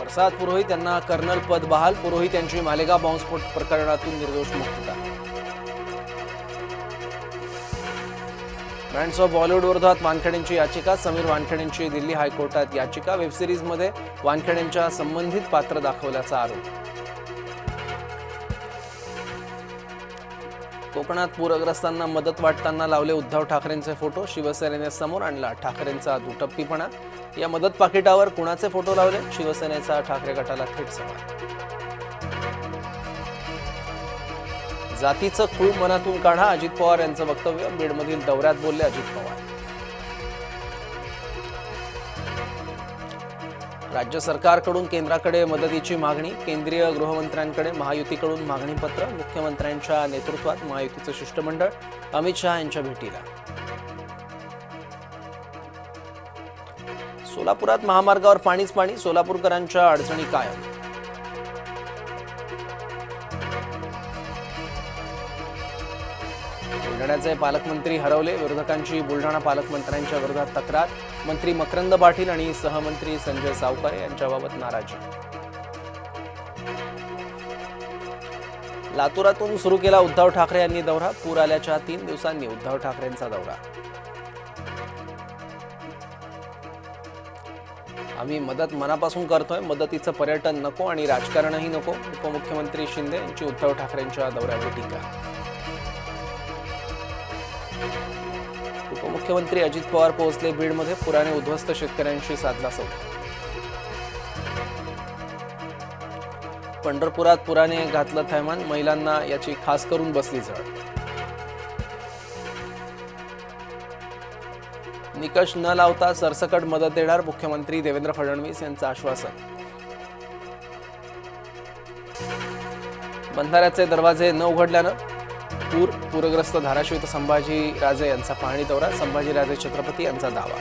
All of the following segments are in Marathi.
प्रसाद पुरोहित यांना कर्नल पद बहाल. पुरोहित यांची मालेगाव बॉम्बस्फोट प्रकरणातून निर्दोष मुक्तता. ब्रँड्स ऑफ बॉलिवूड विरोधात वानखेडेंची याचिका. समीर वानखेडेंची दिल्ली हायकोर्टात याचिका. वेबसिरीजमध्ये वानखेडेंच्या संबंधित पात्र दाखवल्याचा आरोप. कोकणात पूरग्रस्तांना मदत वाटताना लावले उद्धव ठाकरेंचे फोटो. शिवसेनेने समोर आणला ठाकरेंचा दुटप्पीपणा. या मदत पाकिटावर कुणाचे फोटो लावले? शिवसेनेचा ठाकरे गटाला थेट सवाल. जातीचं खूळ मनातून काढा. अजित पवार यांचं वक्तव्य. बीडमधील दौऱ्यात बोलले अजित पवार. राज्य सरकारकडून केंद्राकडे मदतीची मागणी. केंद्रीय गृहमंत्र्यांकडे महायुतीकडून मागणीपत्र. मुख्यमंत्र्यांच्या नेतृत्वात महायुतीचं शिष्टमंडळ अमित शहा यांच्या भेटीला. सोलापुरात महामार्गावर पाणीच पाणी. सोलापूरकरांच्या अडचणी कायम. बुलढाण्याचे पालकमंत्री हरवले. विरोधकांची बुलढाणा पालकमंत्र्यांच्या विरोधात तक्रार. मंत्री मकरंद पाटील आणि सहमंत्री संजय सावकारे यांच्याबाबत नाराजी. लातूरातून सुरू केला उद्धव ठाकरे यांनी दौरा. पूर आल्याच्या 3 दिवसांनी उद्धव ठाकरेंचा दौरा. आम्ही मदत मनापासून करतोय. मदतीचं पर्यटन नको आणि राजकारणही नको. उपमुख्यमंत्री शिंदे यांची उद्धव ठाकरेंच्या दौऱ्यावर टीका. उपमुख्यमंत्री अजित पवार पोहोचले बीडमध्ये. पुराने उद्ध्वस्त शेतकऱ्यांशी साधला संवाद. पंढरपुरात पुराने घातलं थैमान. महिलांना याची खास करून बसली झळ. निकष न लावता सरसकट मदत देणार. मुख्यमंत्री देवेंद्र फडणवीस यांचं आश्वासन. बंधाऱ्याचे दरवाजे न उघडल्यानं पूरग्रस्त धाराशिव इथं संभाजीराजे यांचा पाहणी दौरा. संभाजीराजे छत्रपती यांचा दावा.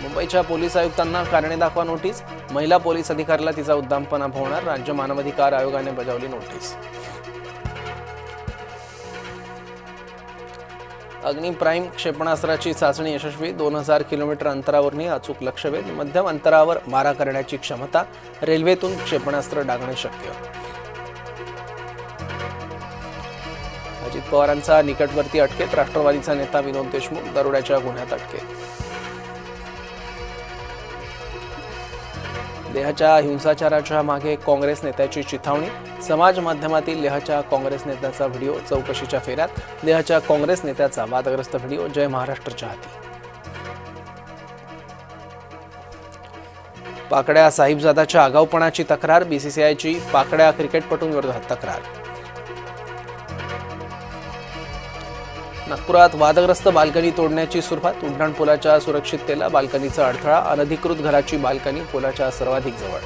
मुंबईच्या पोलीस आयुक्तांना कारणे दाखवा नोटीस. महिला पोलीस अधिकाऱ्याला तिचा उद्दामपणा भोवणार. राज्य मानवाधिकार आयोगाने बजावली नोटीस. अग्नि प्राईम क्षेपणास्त्राची चाचणी यशस्वी. 2000 किलोमीटर अंतरावरही अचूक लक्ष्यभेद. मध्यम अंतरावर मारा करण्याची क्षमता. रेल्वेतून क्षेपणास्त्र डागणे शक्य. अजित पवारांचा निकटवर्ती अटकेत. राष्ट्रवादीचा नेता विनोद देशमुख दरोड्याच्या गुन्ह्यात अटकेत. लेहच्या हिंसाचाराच्या मागे काँग्रेस नेत्याची चिथावणी. समाज माध्यमातील लेहच्या काँग्रेस नेत्याचा व्हिडिओ चौकशीच्या फेऱ्यात. लेहच्या काँग्रेस नेत्याचा वादग्रस्त व्हिडिओ जय महाराष्ट्रच्या हाती. पाकड्या साहिबजादाच्या आगाऊपणाची तक्रार. बीसीसीआयची पाकड्या क्रिकेटपटूंविरोधात तक्रार. नागपुरात वादग्रस्त बाल्कनी तोडण्याची सुरुवात. उड्डाणपुलाच्या सुरक्षिततेला बाल्कनीचा अडथळा. अनधिकृत घराची बाल्कनी पुलाच्या सर्वाधिक जवळ.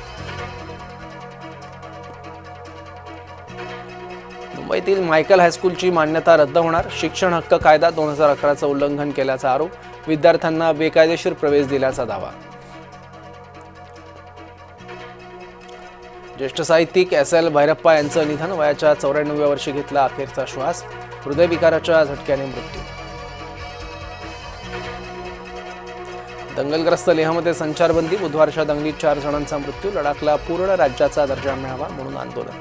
मुंबईतील मायकल हायस्कूलची मान्यता रद्द होणार. शिक्षण हक्क कायदा 2011चं उल्लंघन केल्याचा आरोप. विद्यार्थ्यांना बेकायदेशीर प्रवेश दिल्याचा दावा. ज्येष्ठ साहित्यिक SL भैरप्पा यांचं निधन. वयाच्या 94व्या वर्षी घेतला अखेरचा श्वास. हृदयविकाराच्या झटक्याने मृत्यू. दंगलग्रस्त लेहमध्ये संचारबंदी. बुधवारच्या दंगलीत 4 जणांचा मृत्यू. लडाखला पूर्ण राज्याचा दर्जा मिळावा म्हणून आंदोलन.